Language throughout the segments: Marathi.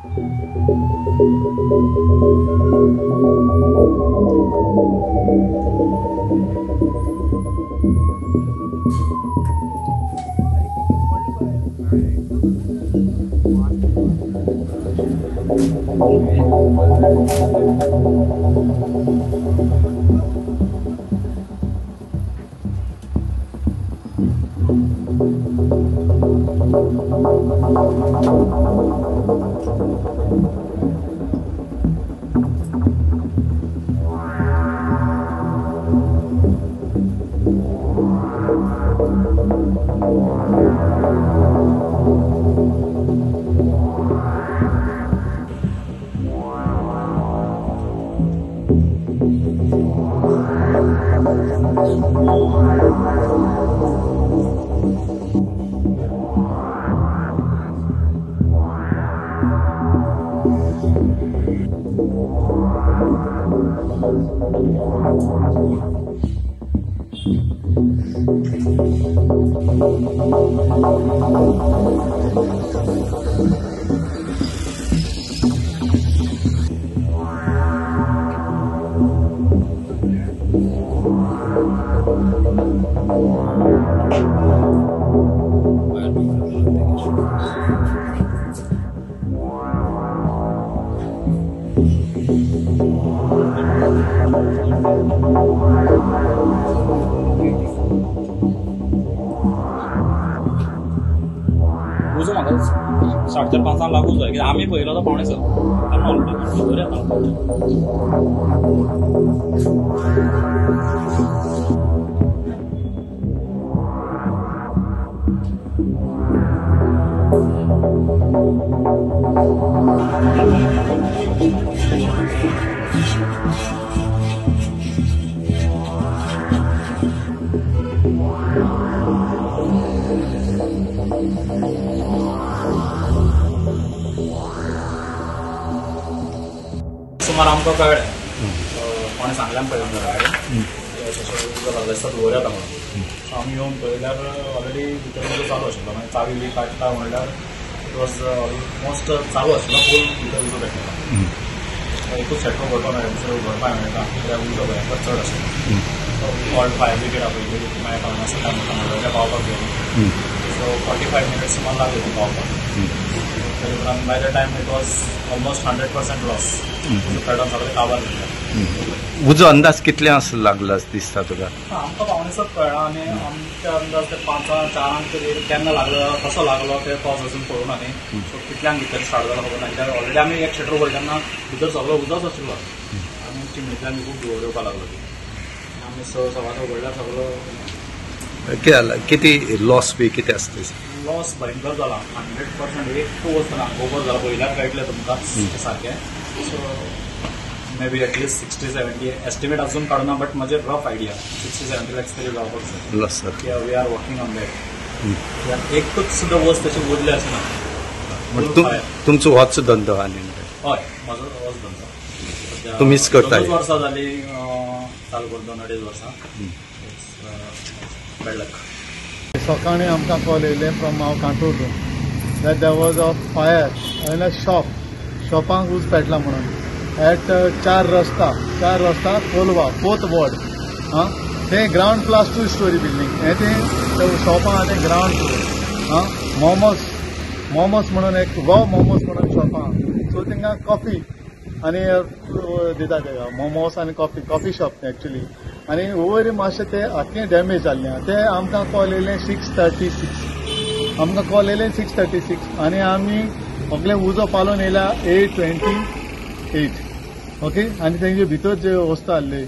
उजो म्हाका 4:30-5 लागूच जाय कित्याक आमी पळयलो तो 5:30 तेन्ना ऑलरेडी बरें येता सुमार आमकां कळ्ळें कोणें सांगलें आमकां येवन घरा कडेन दवर येता म्हणून आमी येवन पळयल्यार ऑलरेडी भितर उजो चालू आशिल्लो मागीर चावी बी काडटा म्हणल्यार इट वॉज ऑलमोस्ट चालू आशिल्लो फूल भितर उजो पेटलेलो एकूच शेटको करपा मेळटा उगडपाक मेळटा कित्याक उजो भयंकर चड आशिल्लो ऑल्ड फायर ब्रिगेड आपयली मागीर कारणासुद्दां म्हाका पावपाक गेली सो 45 मिनिट्स सुमार लागले पावपाक by the time it was almost 100% loss. पेटोवन सगळें काबार जालें. उजो अंदाज कितले असो लागला दिसता तुका? आमकां पावणेसच कळ्ळां आनी आमचे अंदाज ते 5-4 केन्ना लागलो कसो लागलो ते पावस अजून पळोवना न्ही सो कितल्यांक भितर स्टार्ट जालो खबर ना कित्याक ऑलरेडी आमी एक शेटर वयर तेन्ना भितर सगळो उजोच आशिल्लो आनी चिमणींतल्यान खूब धुंवर येवपाक लागलो ती आमी सवाय उगडल्यार सगळो कितें जालां कितें लॉस बी कितें आसता लॉस भयंकर जाला 100% एक वचना ओवर जाला पयल्यार कळटलें तुमकां सारकें so maybe at least 60-70 estimate अजून काडूना बट म्हजे रफ आयडिया 60-70 लॅक्स तरी जावपाक जाय loss we are working on that एकूच सुद्दां वस्त तशें उरलें आसना तुमचो होच धंदो आनी हय म्हजो होच धंदो तुमीच करता 2 वर्सां जालीं चालू करता 2.5 वर्सां बॅड लक सकाळीं आमकां कॉल येयलें फ्रॉम हांव कांटूर that there was a fire in a शॉपांक उज पेटला म्हणून एट 4 रस्ता कोलवा 4th वॉर्ड ते ग्राउंड प्लस 2 स्टोरी बिल्डींग हे ते शॉपां आहा ते ग्राउंड फ्लोर मोमोस म्हणून एक मोमोस म्हणून शॉपां सो थिंगा कॉफी आनी दिता तेका मोमोस आनी कॉफी शॉप एक्चुली आनी वयर मातशें ते आख्खें डॅमेज जाल्लें ते आमकां कॉल येयलें 6:36 आनी आमी सगळें उजो पालोवन येयल्या 8:28 ओके आनी तेंचे भितर जे वस्तू आहले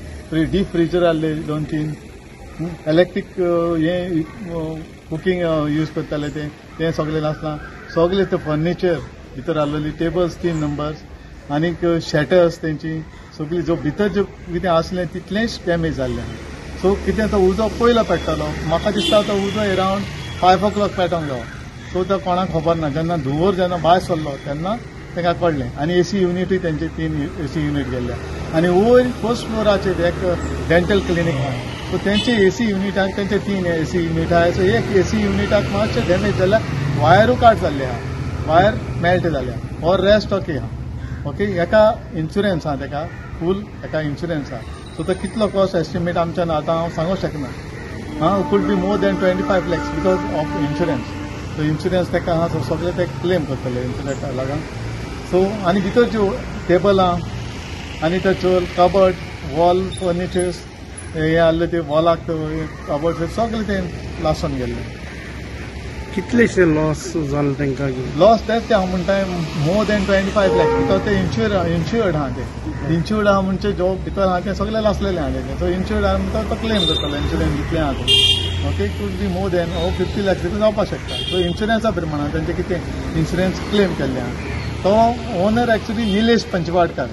डीप फ्रिजर आहले 2-3 इलेक्ट्रीक हे कुकींग यूज करताले ते सगळें नासना सगळें ते फर्निचर भितर आहलेली टेबल्स 3 नंबर्स आनीक शॅटर्स तेंची सगळी जो भितर जे कितें आसलें तितलेंच डॅमेज जाल्लें सो कितें तो उजो पयलो पेट्टलो म्हाका दिसता तो उजो अरावंड 5 o'clock पेटोंक जावो सो तो कोणाक खबर ना जेन्ना धुंवर जेन्ना भायर सरलो तेन्ना तांकां कळ्ळें आनी एसी युनिटूय तेंचे 3 एसी युनिट गेल्ले आनी वयर फर्स्ट फ्लोराचेर एक डेंटल क्लिनीक आहा सो तेंचे एसी युनिटाक तेंचे 3 एसी युनिट आहाय सो एक एसी युनिटाक मातशें डॅमेज जाल्यार वायरू काट जाल्ले आहा वायर मेल्ट जाल्या और रेस्ट ओके आहा ओके एका इन्शुरन्स आहा तेका फूल एका इन्शुरन्स आहा सो तो कितलो कॉस्ट एस्टिमेट आमच्यान आतां हांव सांगूंक शकना could be more than 25 lakhs because of insurance so insurance तेका आहा सो सगळे ते क्लेम करतले इन्शुरन्साक लागून सो आनी भितर ज्यो टेबलां आनी त्यो कबर्ड वॉल फर्निचर्स हे आहले ते वॉलाक कबर्ड सगळे ते लासून गेल्ले कितलेशे लॉस जाले तांकां लॉस तेच ते हांव म्हणटाय मोर दॅन 25 lakhs बिकॉज ते इन्शुर्ड आहा ते इन्शुर्ड आहा म्हणजे जो भितर आहा ते सगळे लासलेले आहा तेचे सो इन्शुर्ड आहा म्हणटा तो क्लेम करतलो इन्शुरन्स जितले आहा ते okay could be more than 50 lakhs because जावपाक शकता सो इन्शुरन्सा प्रमाणे तांचे कितें इन्शुरन्स क्लेम केल्ले आहा तो ओनर एक्चुली निलेश पंचवाडकार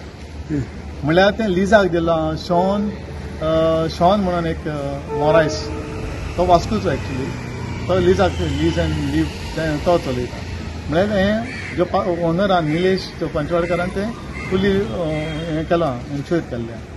म्हणल्यार ते लिजाक दिला शॉन म्हणून एक मोरायस तो वास्कोचो एक्चुली तो लिजाक लीज अँड लीव तो चलयता म्हळ्यार हे जो ओनर आहा निलेश पंचवाडकारान ते फुली हें केलां इन्शुर केल्लें